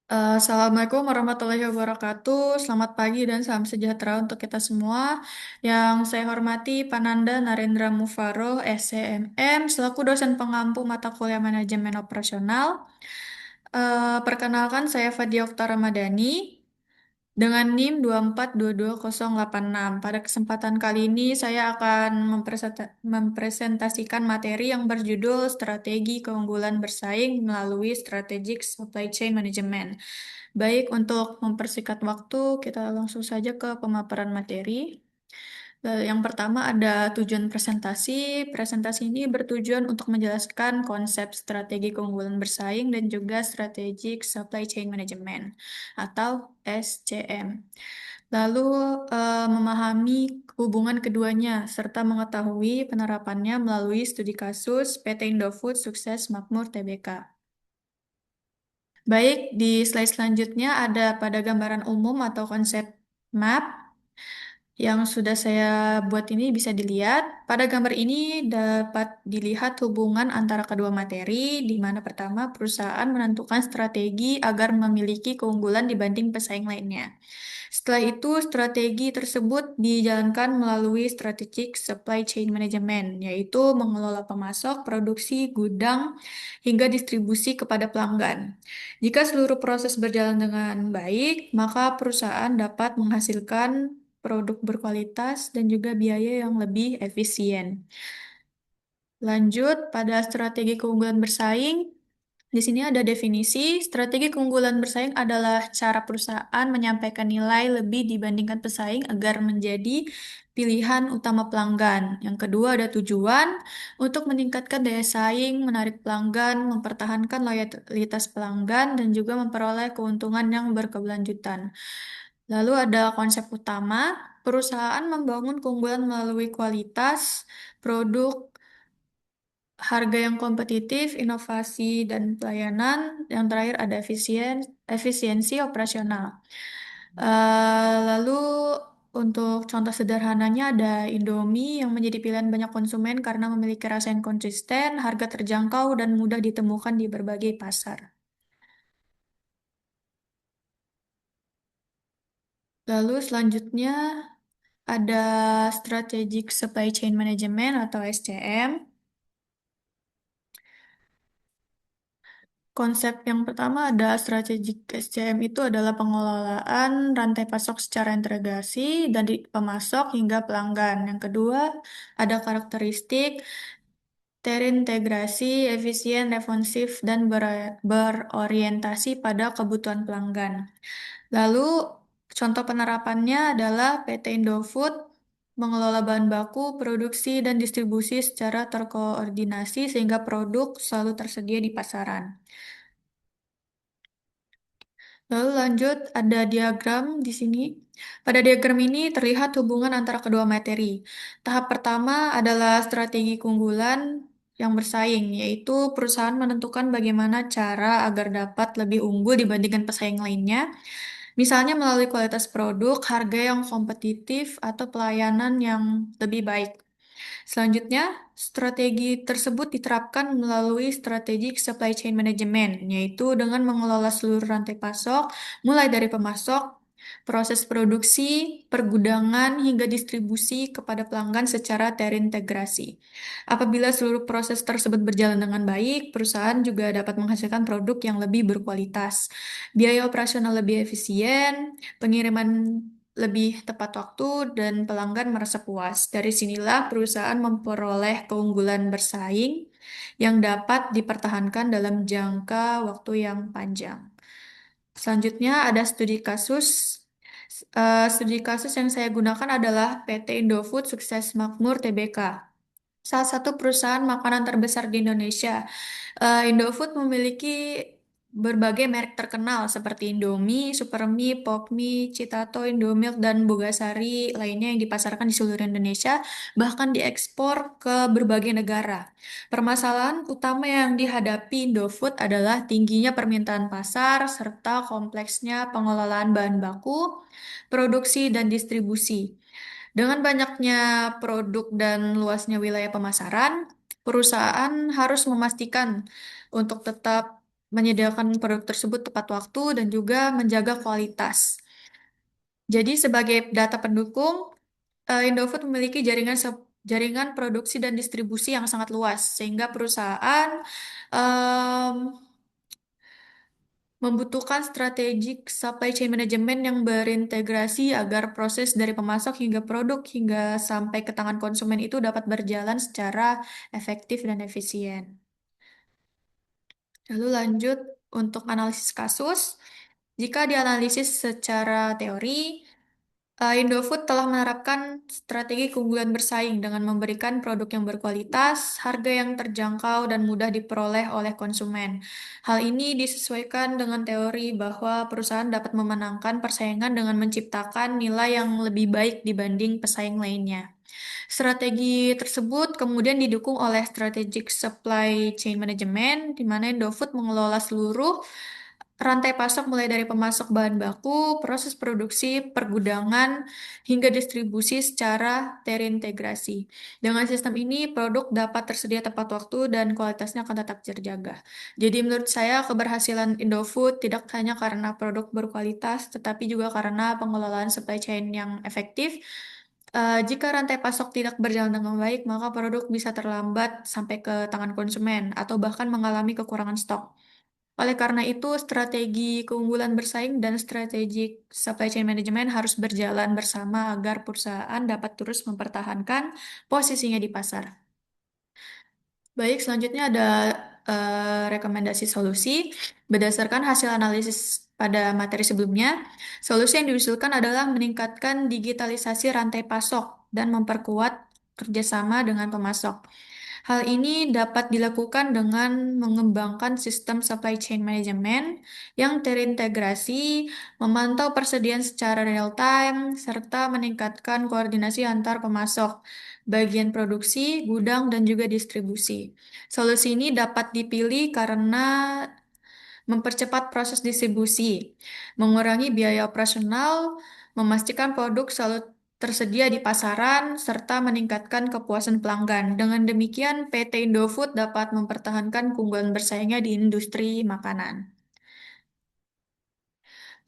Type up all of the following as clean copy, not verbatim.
Assalamualaikum warahmatullahi wabarakatuh. Selamat pagi dan salam sejahtera untuk kita semua. Yang saya hormati Pananda Narendra Mufaro, SCMM, selaku dosen pengampu mata kuliah Manajemen Operasional. Perkenalkan, saya Fadia Oktar Ramadhani dengan NIM 2422086. Pada kesempatan kali ini saya akan mempresentasikan materi yang berjudul Strategi Keunggulan Bersaing melalui Strategic Supply Chain Management. Baik, untuk mempersingkat waktu, kita langsung saja ke pemaparan materi. Yang pertama ada tujuan presentasi. Presentasi ini bertujuan untuk menjelaskan konsep strategi keunggulan bersaing dan juga strategic supply chain management atau SCM. Lalu memahami hubungan keduanya serta mengetahui penerapannya melalui studi kasus PT Indofood Sukses Makmur Tbk. Baik, di slide selanjutnya ada pada gambaran umum atau konsep map yang sudah saya buat ini bisa dilihat. Pada gambar ini dapat dilihat hubungan antara kedua materi, di mana pertama perusahaan menentukan strategi agar memiliki keunggulan dibanding pesaing lainnya. Setelah itu, strategi tersebut dijalankan melalui strategic supply chain management, yaitu mengelola pemasok, produksi, gudang, hingga distribusi kepada pelanggan. Jika seluruh proses berjalan dengan baik, maka perusahaan dapat menghasilkan produk berkualitas dan juga biaya yang lebih efisien. Lanjut pada strategi keunggulan bersaing. Di sini ada definisi, strategi keunggulan bersaing adalah cara perusahaan menyampaikan nilai lebih dibandingkan pesaing agar menjadi pilihan utama pelanggan. Yang kedua ada tujuan untuk meningkatkan daya saing, menarik pelanggan, mempertahankan loyalitas pelanggan, dan juga memperoleh keuntungan yang berkelanjutan. Lalu ada konsep utama, perusahaan membangun keunggulan melalui kualitas, produk, harga yang kompetitif, inovasi, dan pelayanan. Yang terakhir ada efisiensi operasional. Lalu untuk contoh sederhananya ada Indomie yang menjadi pilihan banyak konsumen karena memiliki rasa yang konsisten, harga terjangkau, dan mudah ditemukan di berbagai pasar. Lalu selanjutnya ada Strategic Supply Chain Management atau SCM. Konsep yang pertama ada strategic SCM itu adalah pengelolaan rantai pasok secara integrasi dari pemasok hingga pelanggan. Yang kedua ada karakteristik terintegrasi, efisien, responsif, dan berorientasi pada kebutuhan pelanggan. Lalu contoh penerapannya adalah PT Indofood mengelola bahan baku, produksi, dan distribusi secara terkoordinasi sehingga produk selalu tersedia di pasaran. Lalu lanjut, ada diagram di sini. Pada diagram ini terlihat hubungan antara kedua materi. Tahap pertama adalah strategi keunggulan yang bersaing, yaitu perusahaan menentukan bagaimana cara agar dapat lebih unggul dibandingkan pesaing lainnya, misalnya melalui kualitas produk, harga yang kompetitif, atau pelayanan yang lebih baik. Selanjutnya, strategi tersebut diterapkan melalui strategic supply chain management, yaitu dengan mengelola seluruh rantai pasok, mulai dari pemasok, proses produksi, pergudangan, hingga distribusi kepada pelanggan secara terintegrasi. Apabila seluruh proses tersebut berjalan dengan baik, perusahaan juga dapat menghasilkan produk yang lebih berkualitas, biaya operasional lebih efisien, pengiriman lebih tepat waktu, dan pelanggan merasa puas. Dari sinilah perusahaan memperoleh keunggulan bersaing yang dapat dipertahankan dalam jangka waktu yang panjang. Selanjutnya ada studi kasus. Studi kasus yang saya gunakan adalah PT Indofood Sukses Makmur Tbk, salah satu perusahaan makanan terbesar di Indonesia. Indofood memiliki berbagai merek terkenal seperti Indomie, Supermie, Popmie, Citato, Indomilk, dan Bogasari lainnya yang dipasarkan di seluruh Indonesia, bahkan diekspor ke berbagai negara. Permasalahan utama yang dihadapi Indofood adalah tingginya permintaan pasar serta kompleksnya pengelolaan bahan baku, produksi, dan distribusi. Dengan banyaknya produk dan luasnya wilayah pemasaran, perusahaan harus memastikan untuk tetap menyediakan produk tersebut tepat waktu, dan juga menjaga kualitas. Jadi sebagai data pendukung, Indofood memiliki jaringan produksi dan distribusi yang sangat luas, sehingga perusahaan em, membutuhkan strategic supply chain management yang berintegrasi agar proses dari pemasok hingga produk hingga sampai ke tangan konsumen itu dapat berjalan secara efektif dan efisien. Lalu lanjut untuk analisis kasus. Jika dianalisis secara teori, Indofood telah menerapkan strategi keunggulan bersaing dengan memberikan produk yang berkualitas, harga yang terjangkau, dan mudah diperoleh oleh konsumen. Hal ini disesuaikan dengan teori bahwa perusahaan dapat memenangkan persaingan dengan menciptakan nilai yang lebih baik dibanding pesaing lainnya. Strategi tersebut kemudian didukung oleh strategic supply chain management, di mana Indofood mengelola seluruh rantai pasok mulai dari pemasok bahan baku, proses produksi, pergudangan, hingga distribusi secara terintegrasi. Dengan sistem ini, produk dapat tersedia tepat waktu dan kualitasnya akan tetap terjaga. Jadi menurut saya keberhasilan Indofood tidak hanya karena produk berkualitas, tetapi juga karena pengelolaan supply chain yang efektif. Jika rantai pasok tidak berjalan dengan baik, maka produk bisa terlambat sampai ke tangan konsumen atau bahkan mengalami kekurangan stok. Oleh karena itu, strategi keunggulan bersaing dan strategi supply chain management harus berjalan bersama agar perusahaan dapat terus mempertahankan posisinya di pasar. Baik, selanjutnya ada rekomendasi solusi. Berdasarkan hasil analisis pada materi sebelumnya, solusi yang diusulkan adalah meningkatkan digitalisasi rantai pasok dan memperkuat kerjasama dengan pemasok. Hal ini dapat dilakukan dengan mengembangkan sistem supply chain management yang terintegrasi, memantau persediaan secara real time, serta meningkatkan koordinasi antar pemasok, bagian produksi, gudang, dan juga distribusi. Solusi ini dapat dipilih karena mempercepat proses distribusi, mengurangi biaya operasional, memastikan produk selalu tersedia di pasaran, serta meningkatkan kepuasan pelanggan. Dengan demikian, PT Indofood dapat mempertahankan keunggulan bersaingnya di industri makanan.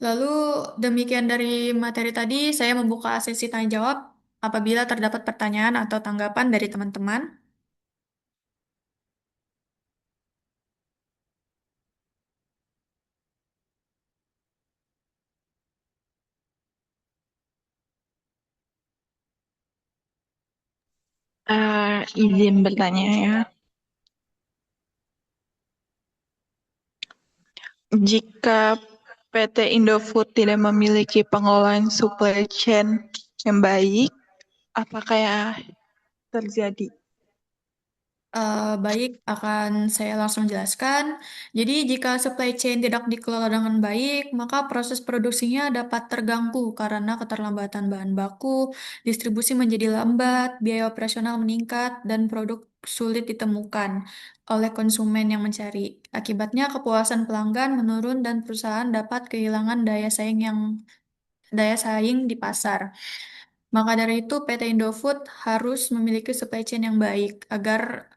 Lalu, demikian dari materi tadi, saya membuka sesi tanya jawab apabila terdapat pertanyaan atau tanggapan dari teman-teman. Izin bertanya ya, jika PT Indofood tidak memiliki pengelolaan supply chain yang baik, apakah yang terjadi? Baik, akan saya langsung jelaskan. Jadi, jika supply chain tidak dikelola dengan baik, maka proses produksinya dapat terganggu karena keterlambatan bahan baku, distribusi menjadi lambat, biaya operasional meningkat, dan produk sulit ditemukan oleh konsumen yang mencari. Akibatnya, kepuasan pelanggan menurun dan perusahaan dapat kehilangan daya saing di pasar. Maka dari itu, PT Indofood harus memiliki supply chain yang baik agar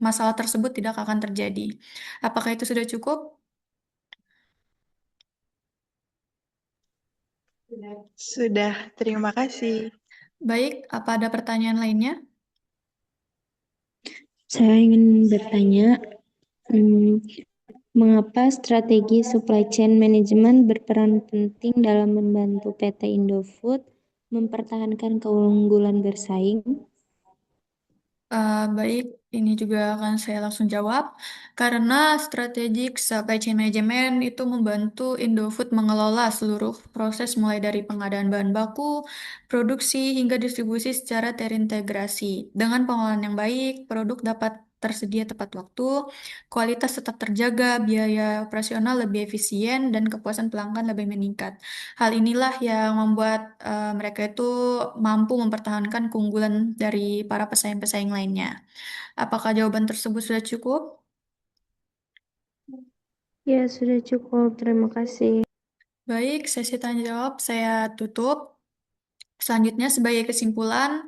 masalah tersebut tidak akan terjadi. Apakah itu sudah cukup? Sudah, terima kasih. Baik, apa ada pertanyaan lainnya? Saya ingin bertanya, hmm, mengapa strategi supply chain management berperan penting dalam membantu PT Indofood mempertahankan keunggulan bersaing? Baik, ini juga akan saya langsung jawab. Karena strategic supply chain management itu membantu Indofood mengelola seluruh proses mulai dari pengadaan bahan baku, produksi, hingga distribusi secara terintegrasi. Dengan pengelolaan yang baik, produk dapat tersedia tepat waktu, kualitas tetap terjaga, biaya operasional lebih efisien, dan kepuasan pelanggan lebih meningkat. Hal inilah yang membuat mereka itu mampu mempertahankan keunggulan dari para pesaing-pesaing lainnya. Apakah jawaban tersebut sudah cukup? Ya, sudah cukup. Terima kasih. Baik, sesi tanya jawab saya tutup. Selanjutnya, sebagai kesimpulan,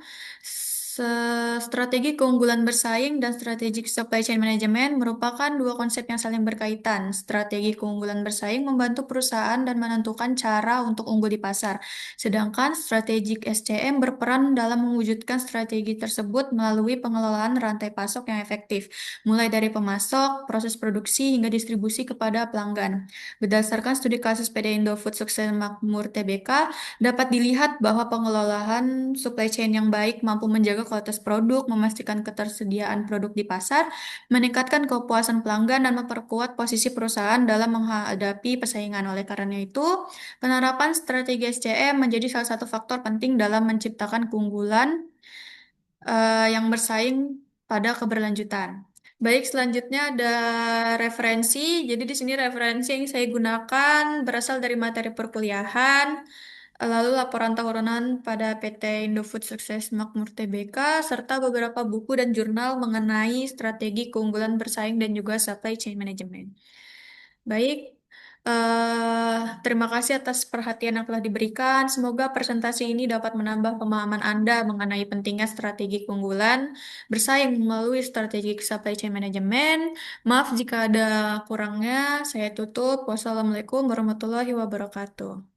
Strategi keunggulan bersaing dan strategic supply chain management merupakan dua konsep yang saling berkaitan. Strategi keunggulan bersaing membantu perusahaan dan menentukan cara untuk unggul di pasar, sedangkan strategic SCM berperan dalam mewujudkan strategi tersebut melalui pengelolaan rantai pasok yang efektif, mulai dari pemasok, proses produksi, hingga distribusi kepada pelanggan. Berdasarkan studi kasus PT Indofood Sukses Makmur Tbk, dapat dilihat bahwa pengelolaan supply chain yang baik mampu menjaga kualitas produk, memastikan ketersediaan produk di pasar, meningkatkan kepuasan pelanggan, dan memperkuat posisi perusahaan dalam menghadapi persaingan. Oleh karena itu, penerapan strategi SCM menjadi salah satu faktor penting dalam menciptakan keunggulan yang bersaing pada keberlanjutan. Baik, selanjutnya ada referensi. Jadi di sini referensi yang saya gunakan berasal dari materi perkuliahan, lalu laporan tahunan pada PT Indofood Sukses Makmur Tbk, serta beberapa buku dan jurnal mengenai strategi keunggulan bersaing dan juga supply chain management. Baik, terima kasih atas perhatian yang telah diberikan. Semoga presentasi ini dapat menambah pemahaman Anda mengenai pentingnya strategi keunggulan bersaing melalui strategi supply chain management. Maaf jika ada kurangnya. Saya tutup. Wassalamualaikum warahmatullahi wabarakatuh.